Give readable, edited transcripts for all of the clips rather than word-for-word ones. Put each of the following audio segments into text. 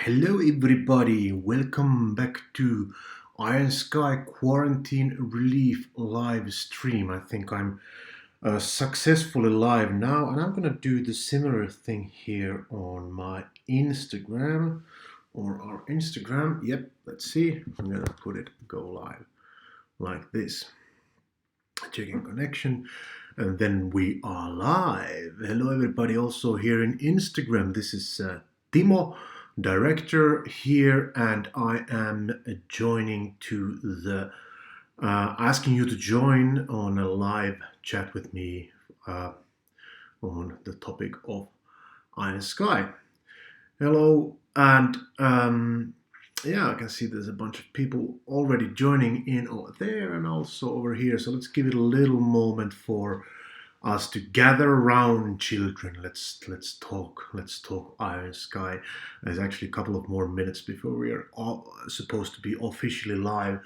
Hello, everybody. Welcome back to Iron Sky Quarantine Relief live stream. I think I'm successfully live now, and I'm gonna do the similar thing here on my Instagram or our Instagram. Yep, let's see. I'm gonna put it go live like this. Checking connection, and then we are live. Hello, everybody. Also here in Instagram. This is Timo, director here, and I am joining to the asking you to join on a live chat with me on the topic of Iron Sky. Hello, and yeah, I can see there's a bunch of people already joining in over there and also over here. So let's give it a little moment for us to gather around, children. Let's talk. Let's talk Iron Sky. There's actually a couple of more minutes before we are all supposed to be officially live.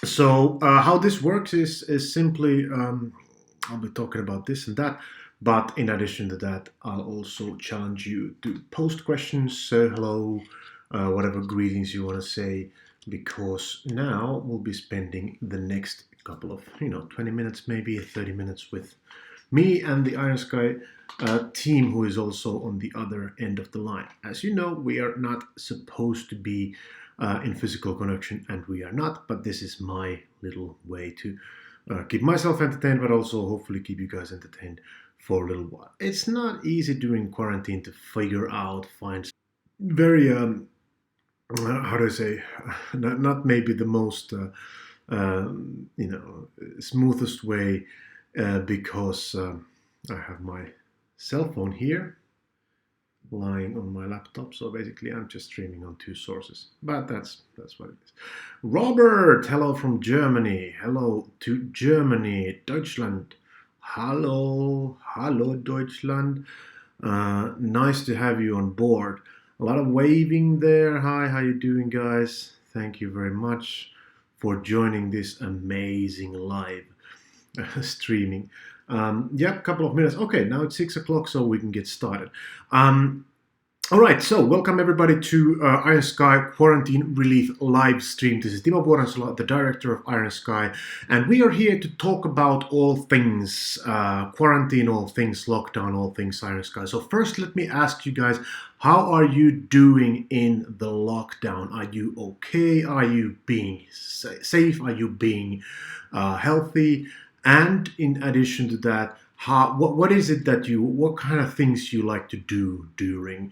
So how this works is simply I'll be talking about this and that. But in addition to that, I'll also challenge you to post questions, say hello, whatever greetings you want to say, because now we'll be spending the next couple of 20 minutes, maybe 30 minutes with me and the Iron Sky team, who is also on the other end of the line. As you know, we are not supposed to be in physical connection, and we are not, but this is my little way to keep myself entertained, but also hopefully keep you guys entertained for a little while. It's not easy during quarantine to figure out, find very how do I say, not maybe the most smoothest way, because I have my cell phone here lying on my laptop, so basically I'm just streaming on two sources, but that's what it is. Robert, hello from Germany. Hello to Germany. Deutschland, hello Deutschland. Nice to have you on board. A lot of waving there. Hi, how you doing, guys? Thank you very much for joining this amazing live streaming. Yep, couple of minutes. Okay, now it's 6 o'clock, so we can get started. All right, so welcome everybody to Iron Sky Quarantine Relief live stream. This is Timo Vuorensola, the director of Iron Sky, and we are here to talk about all things quarantine, all things lockdown, all things Iron Sky. So first, let me ask you guys, how are you doing in the lockdown? Are you okay? Are you being safe? Are you being healthy? And in addition to that, what is it that what kind of things you like to do during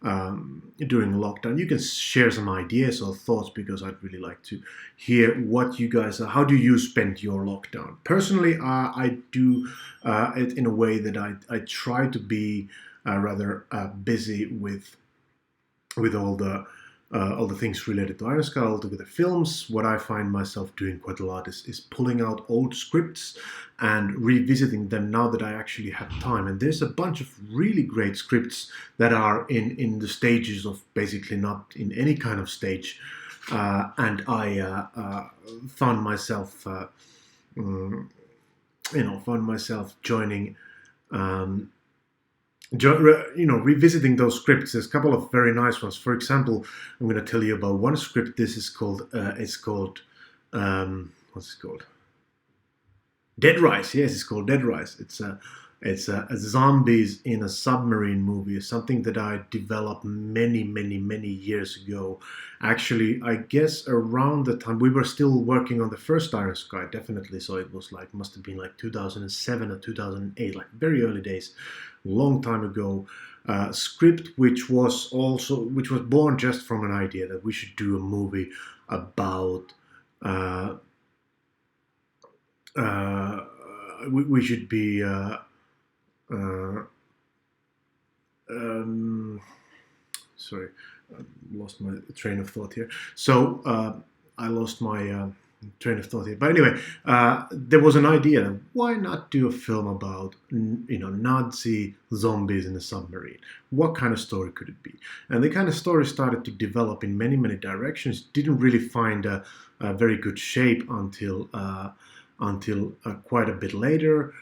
lockdown? You can share some ideas or thoughts, because I'd really like to hear what you guys how do you spend your lockdown. Personally, I do it in a way that I try to be rather busy with all the things related to Iron Sky, all the films. What I find myself doing quite a lot is pulling out old scripts and revisiting them now that I actually have time. And there's a bunch of really great scripts that are in the stages of basically not in any kind of stage. And I found myself, joining. Revisiting those scripts. There's a couple of very nice ones. For example, I'm going to tell you about one script. This is called what's it called? Dead Rise. Yes, it's called Dead Rise. It's a zombies in a submarine movie. It's something that I developed many years ago. Actually, I guess around the time we were still working on the first Iron Sky, definitely. So it was must have been like 2007 or 2008, like very early days, long time ago. Script which was born just from an idea that we should do a movie about. We should be. Sorry, I lost my train of thought here. So I lost my train of thought here. But anyway, there was an idea. Why not do a film about Nazi zombies in a submarine? What kind of story could it be? And the kind of story started to develop in many directions. Didn't really find a very good shape until quite a bit later.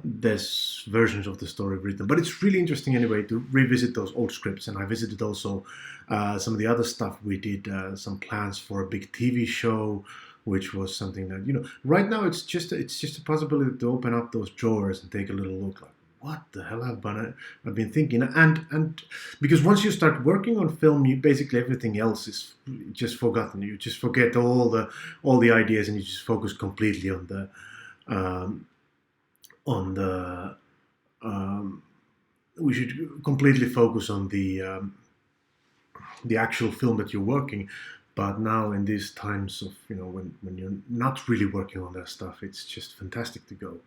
there's versions of the story written. But it's really interesting anyway to revisit those old scripts. And I visited also some of the other stuff we did, some plans for a big TV show, which was something that, right now it's just a possibility to open up those drawers and take a little look, like what the hell I've been thinking. And because once you start working on film, you basically everything else is just forgotten. You just forget all the ideas, and you just focus completely um, on the we should completely focus on the actual film that you're working. But now in these times of, when you're not really working on that stuff, it's just fantastic to go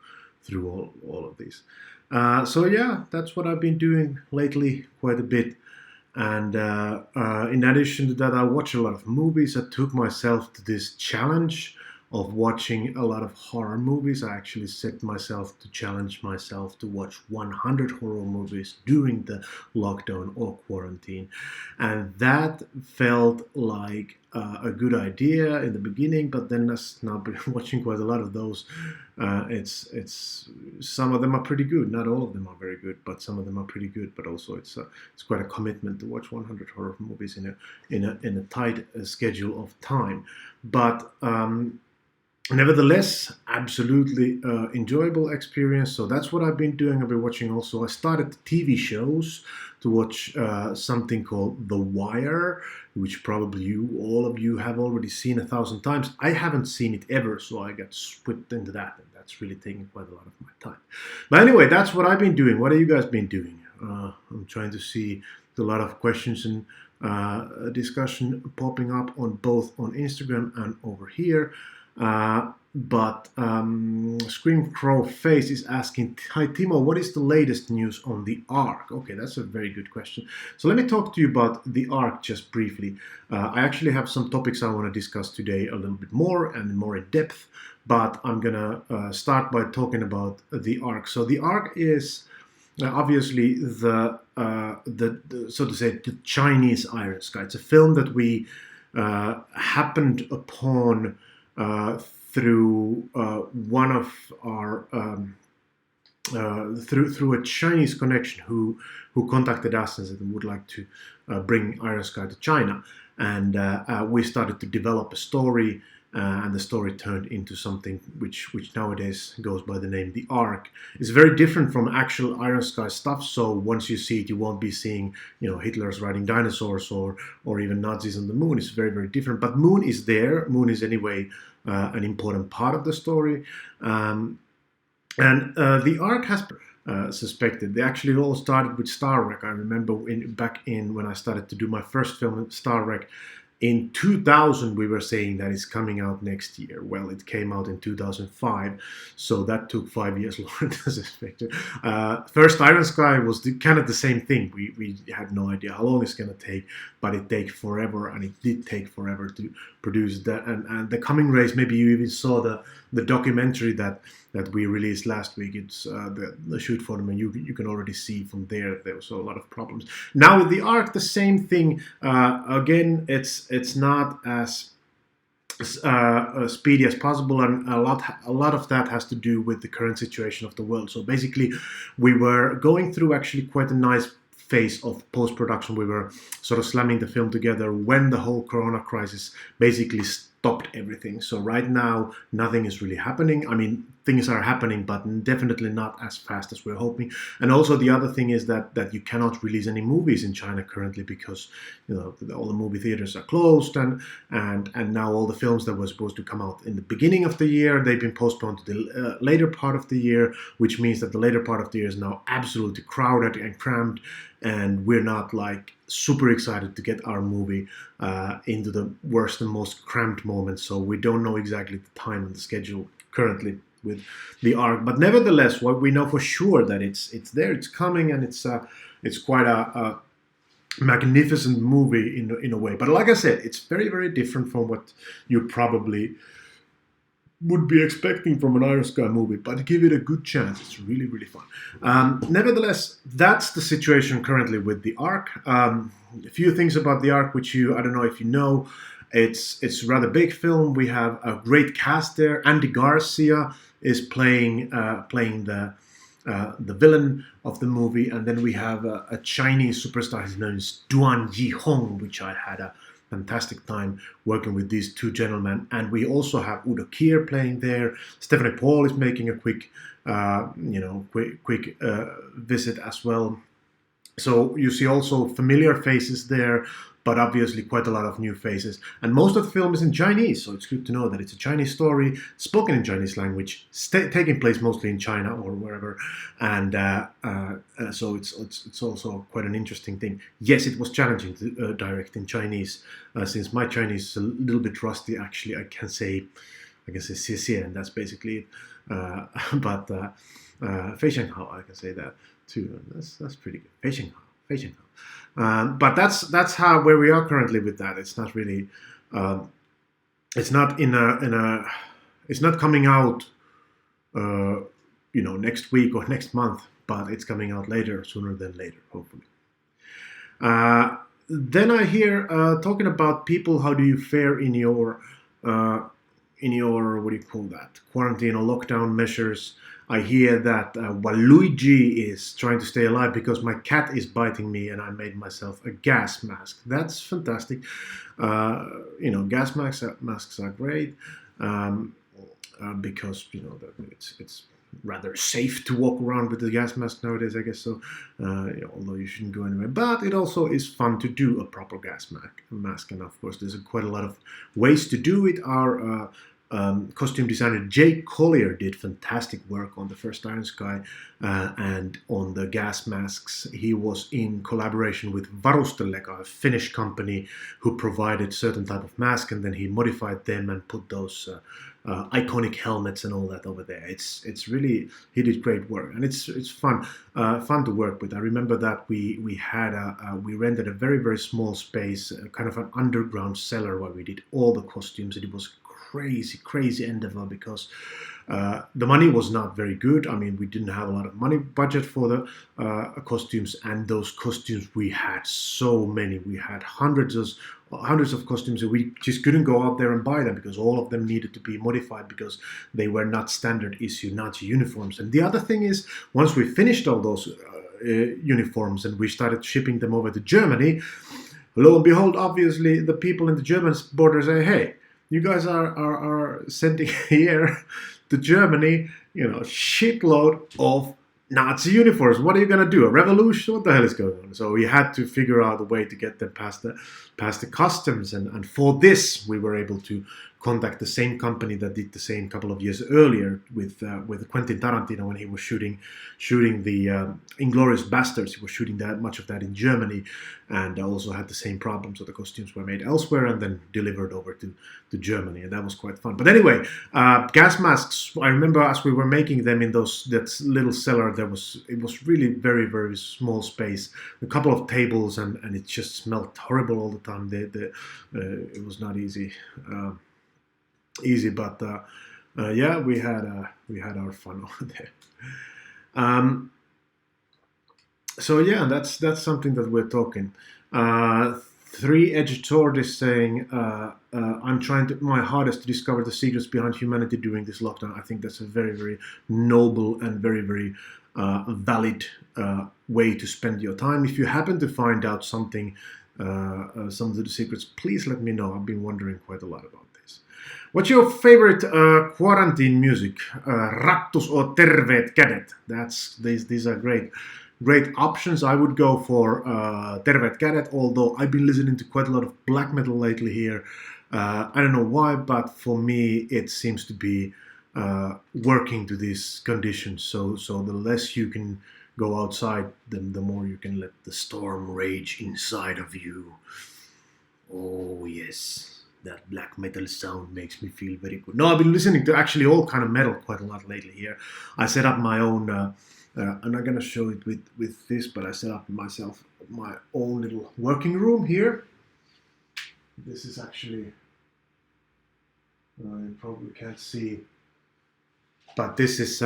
through all of these. So yeah, that's what I've been doing lately quite a bit. And in addition to that, I watch a lot of movies. I took myself to this challenge of watching a lot of horror movies. I actually set myself to challenge myself to watch 100 horror movies during the lockdown or quarantine. And that felt like a good idea in the beginning, but then as now been watching quite a lot of those, it's some of them are pretty good. Not all of them are very good, but some of them are pretty good. But also it's quite a commitment to watch 100 horror movies in a tight schedule of time. But nevertheless, absolutely enjoyable experience. So that's what I've been doing. I've been watching also. I started TV shows to watch something called The Wire, which probably all of you have already seen 1,000 times. I haven't seen it ever, so I got swept into that, and that's really taking quite a lot of my time. But anyway, that's what I've been doing. What have you guys been doing? I'm trying to see a lot of questions and discussion popping up on both on Instagram and over here. But Scream Crow Face is asking, hi Timo, what is the latest news on the Ark? Okay, that's a very good question. So let me talk to you about the Ark just briefly. I actually have some topics I want to discuss today a little bit more and more in depth, but I'm gonna start by talking about the Ark. So the Ark is obviously the so to say the Chinese Iron Sky. It's a film that we happened upon through one of our through a Chinese connection who contacted us and said they would like to bring Iron Sky to China, and we started to develop a story. And the story turned into something which nowadays goes by the name The Ark. It's very different from actual Iron Sky stuff. So once you see it, you won't be seeing, Hitler's riding dinosaurs or even Nazis on the moon. It's very, very different. But Moon is there. Moon is anyway an important part of the story. And The Ark has suspected. They actually all started with Star Trek. I remember back in when I started to do my first film, Star Trek. In 2000, we were saying that it's coming out next year. Well, it came out in 2005, so that took 5 years longer than expected. First Iron Sky was kind of the same thing. We had no idea how long it's going to take, but it takes forever, and it did take forever to produce that. And The Coming Race, maybe you even saw the documentary that we released last week. It's the shoot for them, and you can already see from there was a lot of problems. Now with the Ark, the same thing. Again, it's not as speedy as possible, and a lot of that has to do with the current situation of the world. So basically, we were going through actually quite a nice phase of post-production. We were sort of slamming the film together when the whole corona crisis basically stopped everything. So right now, nothing is really happening. I mean, things are happening, but definitely not as fast as we're hoping. And also the other thing is that you cannot release any movies in China currently because all the movie theaters are closed, and now all the films that were supposed to come out in the beginning of the year, they've been postponed to the later part of the year, which means that the later part of the year is now absolutely crowded and crammed, and we're not like super excited to get our movie into the worst and most cramped moments. So we don't know exactly the time and the schedule currently with the Ark, but nevertheless, what we know for sure that it's there, it's coming, and it's quite a magnificent movie in a way. But like I said, it's very, very different from what you probably would be expecting from an Iron Sky movie, but give it a good chance. It's really, really fun. Nevertheless, that's the situation currently with the Ark. A few things about the Ark, which I don't know if you know. It's a rather big film. We have a great cast there. Andy Garcia is playing the villain of the movie, and then we have a Chinese superstar. His name is Duan Yihong, which I had a fantastic time working with these two gentlemen. And we also have Udo Kier playing there. Stephanie Paul is making a quick visit as well. So you see also familiar faces there, but obviously quite a lot of new faces. And most of the film is in Chinese, so it's good to know that it's a Chinese story spoken in Chinese language, taking place mostly in China or wherever. And so it's also quite an interesting thing. Yes, it was challenging to direct in Chinese, since my Chinese is a little bit rusty. Actually, I can say 谢谢, and that's basically it. But 非常好, I can say that too. That's pretty good. 非常好, 非常好. But that's how where we are currently with that. It's not really, it's not it's not coming out, next week or next month, but it's coming out later, sooner than later, hopefully. Then I hear talking about people. How do you fare in your what do you call that, quarantine or lockdown measures? I hear that Waluigi is trying to stay alive because my cat is biting me and I made myself a gas mask. That's fantastic. Gas masks are great because it's rather safe to walk around with the gas mask nowadays, I guess so. Although you shouldn't go anywhere, but it also is fun to do a proper gas mask. And of course, there's quite a lot of ways to do it. Our costume designer Jay Collier did fantastic work on the first Iron Sky, and on the gas masks he was in collaboration with Varustelleka, a Finnish company who provided certain type of mask, and then he modified them and put those iconic helmets and all that over there. It's really, he did great work, and it's fun to work with. I remember that we rented a very, very small space, kind of an underground cellar where we did all the costumes. It was crazy endeavor because the money was not very good. I mean, we didn't have a lot of money budget for the costumes, and those costumes, we had so many. We had hundreds of costumes, and we just couldn't go out there and buy them because all of them needed to be modified because they were not standard issue Nazi uniforms. And the other thing is, once we finished all those uniforms and we started shipping them over to Germany, lo and behold, obviously the people in the German border say, hey, you guys are sending here to Germany, shitload of Nazi uniforms. What are you gonna do? A revolution? What the hell is going on? So we had to figure out a way to get them past the customs, and for this we were able to contact the same company that did the same couple of years earlier with Quentin Tarantino when he was shooting the Inglourious Basterds. He was shooting much of that in Germany, and also had the same problem. So the costumes were made elsewhere and then delivered over to Germany, and that was quite fun. But anyway, gas masks. I remember as we were making them in that little cellar, it was really very, very small space, a couple of tables, and it just smelled horrible all the time. It was not easy. But yeah, we had our fun over there. So yeah, that's something that we're talking. Three-Edged Sword is saying, I'm trying my hardest to discover the secrets behind humanity during this lockdown. I think that's a very, very noble and very, very valid way to spend your time. If you happen to find out something, some of the secrets, please let me know. I've been wondering quite a lot about this. What's your favorite quarantine music? Rattus or Terveet Kädet? These are great options. I would go for Terveet Kädet, although I've been listening to quite a lot of black metal lately here. I don't know why, but for me it seems to be working to these conditions. So the less you can go outside, then the more you can let the storm rage inside of you. Oh yes. That black metal sound makes me feel very good. No, I've been listening to actually all kind of metal quite a lot lately here. I set up my own, I'm not going to show it with this, but I set up myself my own little working room here. This is actually, you probably can't see, but this is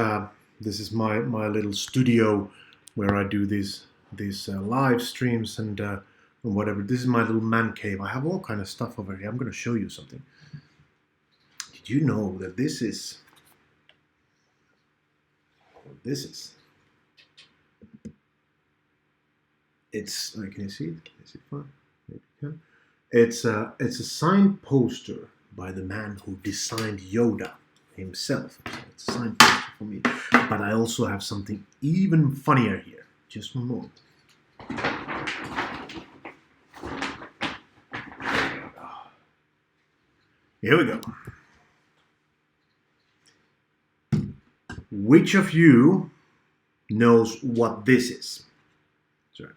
my little studio where I do these live streams and whatever. This is my little man cave. I have all kind of stuff over here. I'm going to show you something. Did you know that this is what this is. It's can you see it? Can you see it fine? Maybe you can. It's a signed poster by the man who designed Yoda himself. So it's a signed poster for me. But I also have something even funnier here. Just one moment. Here we go. Which of you knows what this is? Sorry.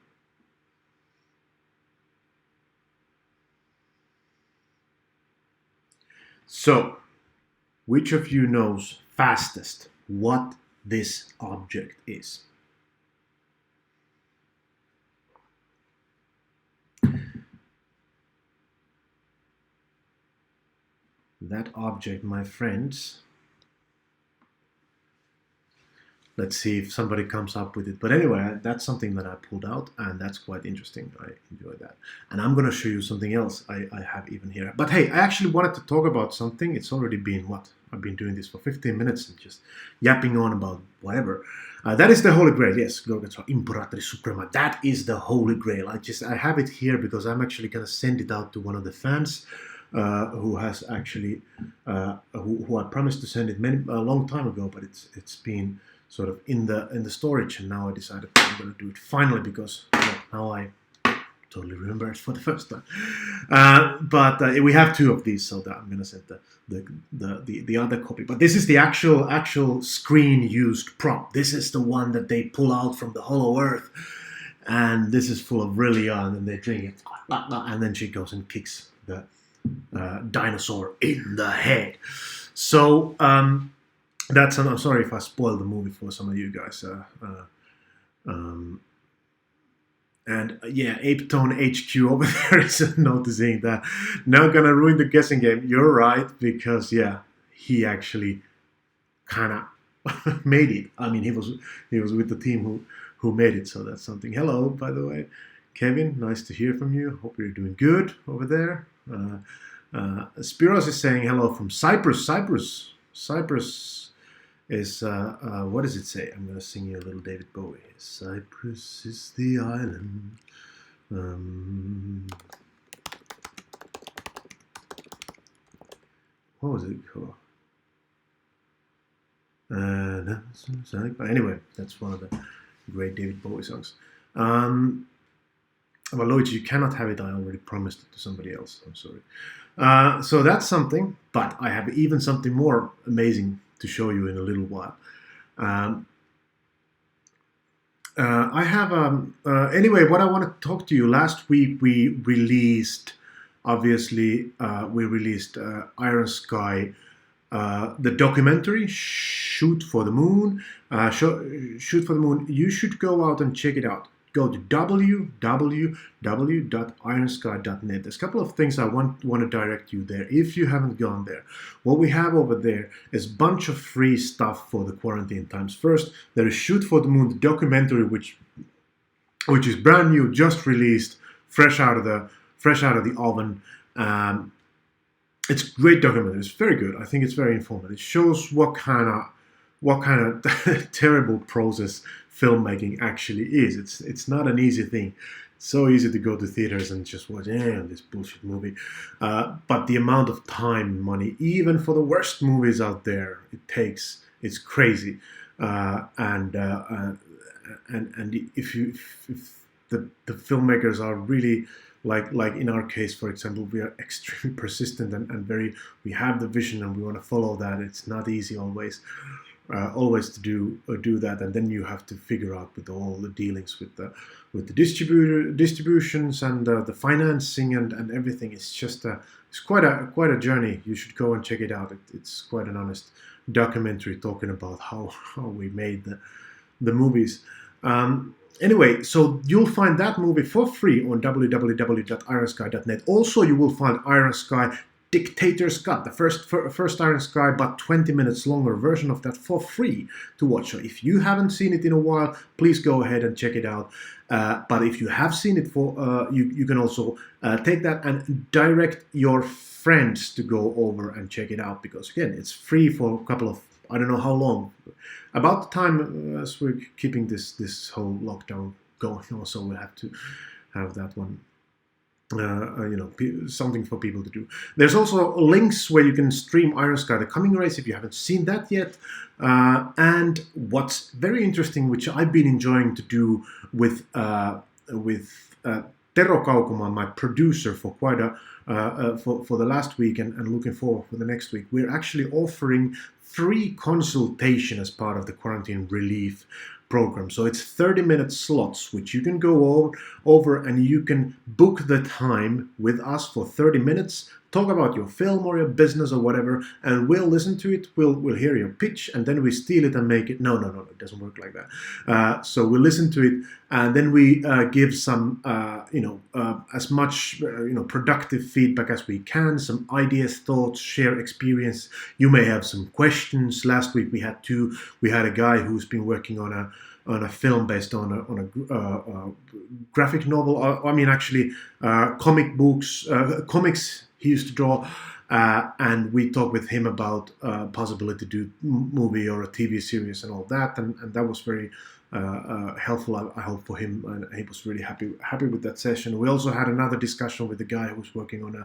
So, which of you knows fastest what this object is? That object, my friends. Let's see if somebody comes up with it. But anyway, that's something that I pulled out, and that's quite interesting. I enjoy that. And I'm going to show you something else I have even here. But hey, I actually wanted to talk about something. It's already been, what? I've been doing this for 15 minutes and just yapping on about whatever. That is the Holy Grail. Yes, Gorgatron, Imperatrice Suprema. That is the Holy Grail. I have it here because I'm actually going to send it out to one of the fans. Who has actually who I promised to send it a long time ago, but it's been sort of in the storage, and now I decided I'm going to do it finally because now I totally remember it for the first time. But we have two of these, so that I'm going to send the other copy. But this is the actual screen used prop. This is the one that they pull out from the Hollow Earth, and this is full of Rillia, and then they drink it, and then she goes and kicks the dinosaur in the head. So that's. I'm sorry if I spoiled the movie for some of you guys. And yeah, Ape Tone HQ over there is noticing that. Now gonna ruin the guessing game. You're right, because yeah, he actually kind of made it. I mean, he was with the team who made it. So that's something. Hello, by the way, Kevin. Nice to hear from you. Hope you're doing good over there. Spiros is saying hello from Cyprus. Cyprus is, what does it say? I'm going to sing you a little David Bowie. Cyprus is the island. What was it called? Anyway, that's one of the great David Bowie songs. Well, Luigi, you cannot have it. I already promised it to somebody else. I'm sorry. So that's something, but I have even something more amazing to show you in a little while. I have, anyway, what I want to talk to you, last week we released, obviously, Iron Sky, the documentary, Shoot for the Moon. Shoot for the Moon. You should go out and check it out. Go to www.ironsky.net. There's a couple of things I want to direct you there if you haven't gone there. What we have over there is a bunch of free stuff for the quarantine times. First, there is Shoot for the Moon, the documentary, which is brand new, just released, fresh out of the oven. It's a great documentary. It's very good. I think it's very informative. It shows what kind of terrible process filmmaking actually is. It's not an easy thing. It's so easy to go to theaters and just watch this bullshit movie. But the amount of time and money, even for the worst movies out there, it's crazy. And if the filmmakers are really like in our case, for example, we are extremely persistent and we have the vision and we want to follow that. It's not easy always to do that, and then you have to figure out with all the dealings with the distributions and the financing and everything. It's just it's quite a journey. You should go and check it out. It's quite an honest documentary talking about how we made the movies. Anyway, so you'll find that movie for free on www.ironsky.net. Also, you will find Iron Sky Dictators Cut, the first Iron Sky, but 20 minutes longer version of that for free to watch. So if you haven't seen it in a while, please go ahead and check it out. But if you have seen it, you can also take that and direct your friends to go over and check it out, because again, it's free for a couple of I don't know how long. About the time as we're keeping this whole lockdown going, also we'll have to have that one. Something for people to do. There's also links where you can stream Iron Sky the coming race if you haven't seen that yet. And what's very interesting, which I've been enjoying to do with Tero Kaukuma, my producer, for quite for the last week, and looking forward for the next week. We're actually offering free consultation as part of the quarantine relief program. So it's 30-minute slots, which you can go over and you can book the time with us for 30 minutes, talk about your film or your business or whatever, and we'll listen to it, we'll hear your pitch, and then we steal it and make it. No, it doesn't work like that. So we'll listen to it, and then we give some, as much, productive feedback as we can, some ideas, thoughts, share experience. You may have some questions. Last week we had a guy who's been working on a film based on a graphic novel. Comic books, comics he used to draw, and we talked with him about possibility to do movie or a TV series and all that, and that was very helpful, I hope, for him, and he was really happy with that session. We also had another discussion with the guy who was working on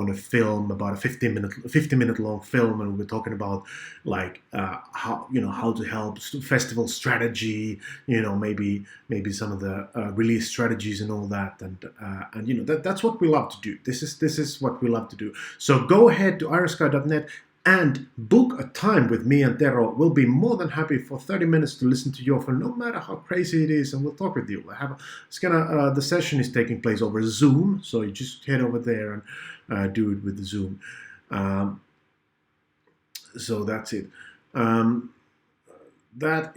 a film, about a 50-minute long film, and we were talking about how to help festival strategy, maybe some of the release strategies and all that, and that's what we love to do. This is what we love to do. So go ahead to ironsky.net and book a time with me and Tero. We'll be more than happy for 30 minutes to listen to your film, no matter how crazy it is, and we'll talk with you. The session is taking place over Zoom, so you just head over there and do it with the Zoom. So that's it. That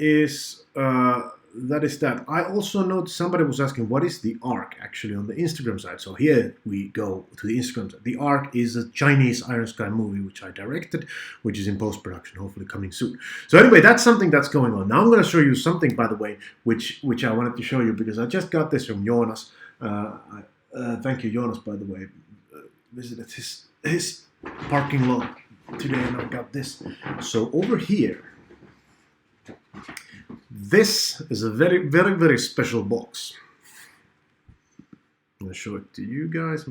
is that. I also noticed somebody was asking, what is the ARC actually on the Instagram side? So here we go to the Instagram side. The ARC is a Chinese Iron Sky movie which I directed, which is in post-production, hopefully coming soon. So anyway, that's something that's going on. Now I'm going to show you something, by the way, which I wanted to show you because I just got this from Jonas. Thank you, Jonas, by the way. Visited his parking lot today, and I got this. So over here, this is a very, very, very special box. I'm going to show it to you guys.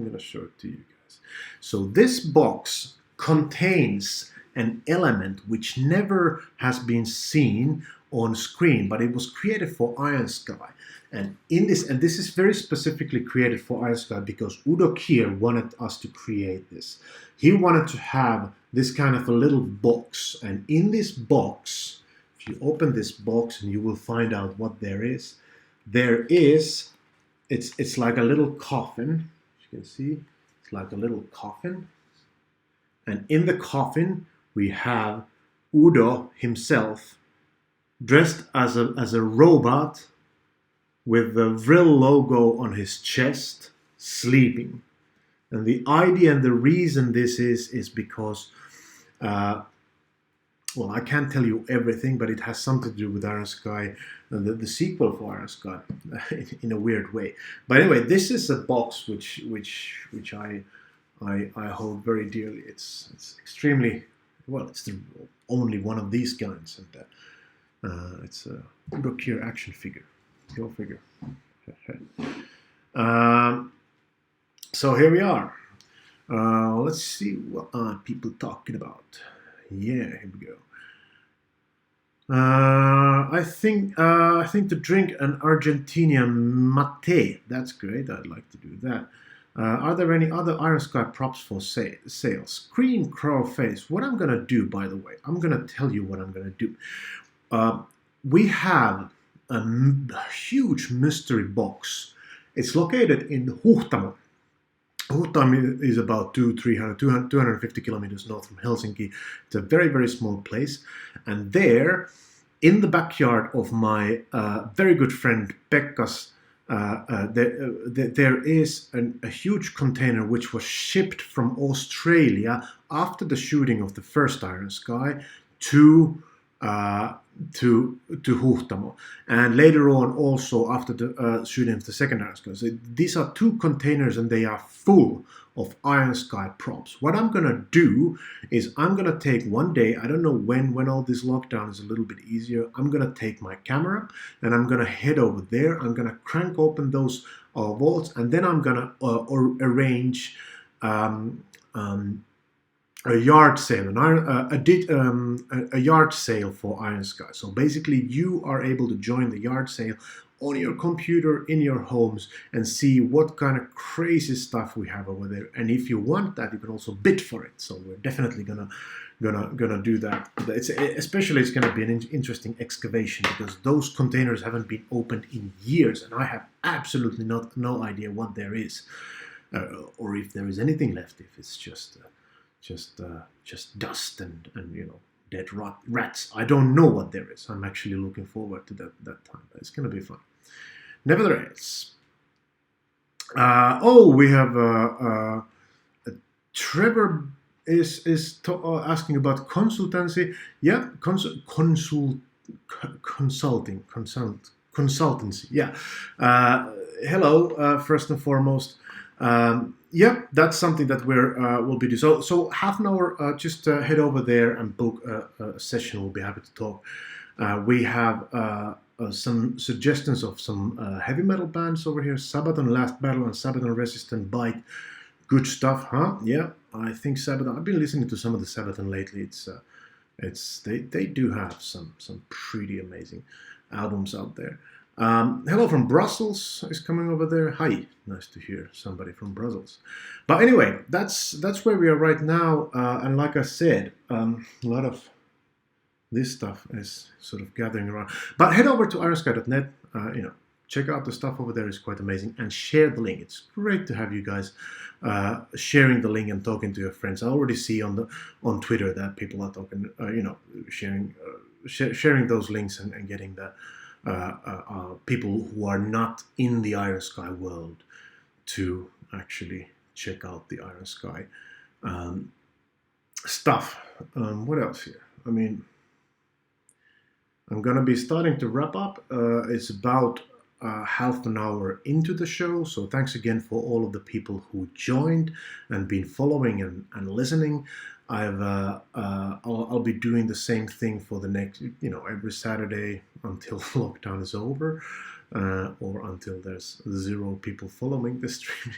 So this box contains an element which never has been seen on screen, but it was created for Iron Sky. And this is very specifically created for Iron Sky because Udo Kier wanted us to create this. He wanted to have this kind of a little box, and in this box, you open this box and you will find out what there is. It's like a little coffin. As you can see, it's like a little coffin. And in the coffin, we have Udo himself dressed as a robot with the Vril logo on his chest, sleeping. And the idea and the reason this is because I can't tell you everything, but it has something to do with Iron Sky, the sequel for Iron Sky, in a weird way. But anyway, this is a box which I hold very dearly. It's extremely it's the only one of these kinds, and it's a Udo Kier action figure. Go figure. So here we are. Let's see what are people talking about. Yeah, here we go. I think to drink an Argentinian mate. That's great. I'd like to do that. Are there any other Iron Sky props for sale? Scream Crow Face. What I'm gonna do, by the way, I'm gonna tell you what I'm gonna do. We have a huge mystery box. It's located in Huhtamo. Huhtamo is about 250 kilometers north from Helsinki. It's a very, very small place. And there, in the backyard of my very good friend Pekka's, there is a huge container which was shipped from Australia after the shooting of the first Iron Sky to to Huhtamo, and later on also after the shooting of the second Iron Sky. So these are 2 containers and they are full of Iron Sky props. What I'm gonna do is I'm gonna take one day, I don't know when all this lockdown is a little bit easier, I'm gonna take my camera and I'm gonna head over there, I'm gonna crank open those vaults, and then I'm gonna arrange a yard sale, a yard sale for Iron Sky. So basically, you are able to join the yard sale on your computer in your homes and see what kind of crazy stuff we have over there. And if you want that, you can also bid for it. So we're definitely gonna do that. It's gonna be an interesting excavation because those containers haven't been opened in years, and I have absolutely no idea what there is, or if there is anything left. If it's just dust and dead rats. I don't know what there is. I'm actually looking forward to that time. It's gonna be fun. Nevertheless, we have Trevor is asking about consultancy. Yeah, consultancy. Yeah. Hello. First and foremost. Yeah, that's something that we'll be doing. So half an hour, just head over there and book a session. We'll be happy to talk. We have some suggestions of some heavy metal bands over here. Sabaton Last Battle and Sabaton Resistant Bite. Good stuff, huh? Yeah, I think Sabaton. I've been listening to some of the Sabaton lately. They do have some pretty amazing albums out there. Hello from Brussels is coming over there. Hi, nice to hear somebody from Brussels. But anyway, that's where we are right now. And like I said, a lot of this stuff is sort of gathering around. But head over to ironsky.net. Check out the stuff over there. It's quite amazing, and share the link. It's great to have you guys sharing the link and talking to your friends. I already see on Twitter that people are talking, sharing those links and getting the people who are not in the Iron Sky world to actually check out the Iron Sky stuff. What else here? I mean, I'm gonna be starting to wrap up. It's about half an hour into the show, so thanks again for all of the people who joined and been following and listening. I'll be doing the same thing for the next, every Saturday until lockdown is over, or until there's 0 people following the stream,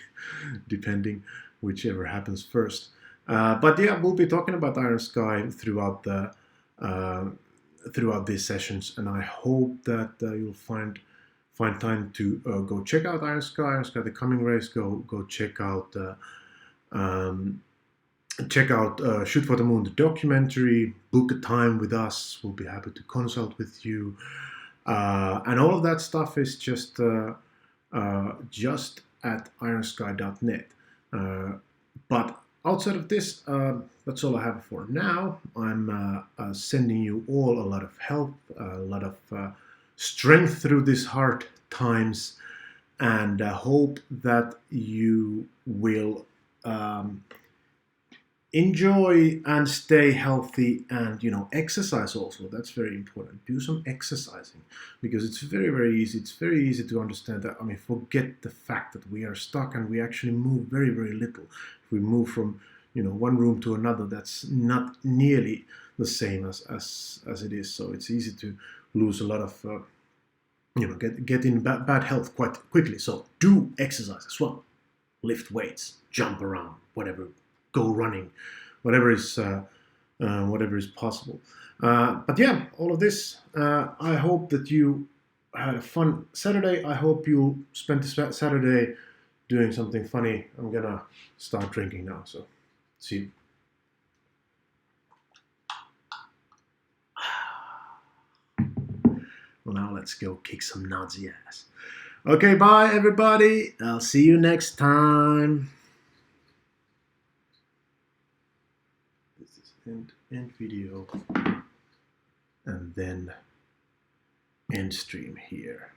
depending whichever happens first. But yeah, we'll be talking about Iron Sky throughout these sessions, and I hope that you'll find time to go check out Iron Sky, The Coming Race. Go check out. Check out Shoot for the Moon, the documentary. Book a time with us. We'll be happy to consult with you. And all of that stuff is just at ironsky.net. But outside of this, that's all I have for now. I'm sending you all a lot of help, a lot of strength through these hard times, and hope that you will enjoy and stay healthy, and exercise also. That's very important. Do some exercising, because it's very, very easy. It's very easy to understand that. I mean, forget the fact that we are stuck and we actually move very, very little. If we move from one room to another, that's not nearly the same as it is. So it's easy to lose a lot of get in bad health quite quickly. So do exercise as well. Lift weights, jump around, whatever. Go running, whatever is possible. But yeah, all of this. I hope that you had a fun Saturday. I hope you spent this Saturday doing something funny. I'm gonna start drinking now. So see you. Well, now let's go kick some Nazi ass. Okay, bye everybody. I'll see you next time. End video, and then end stream here.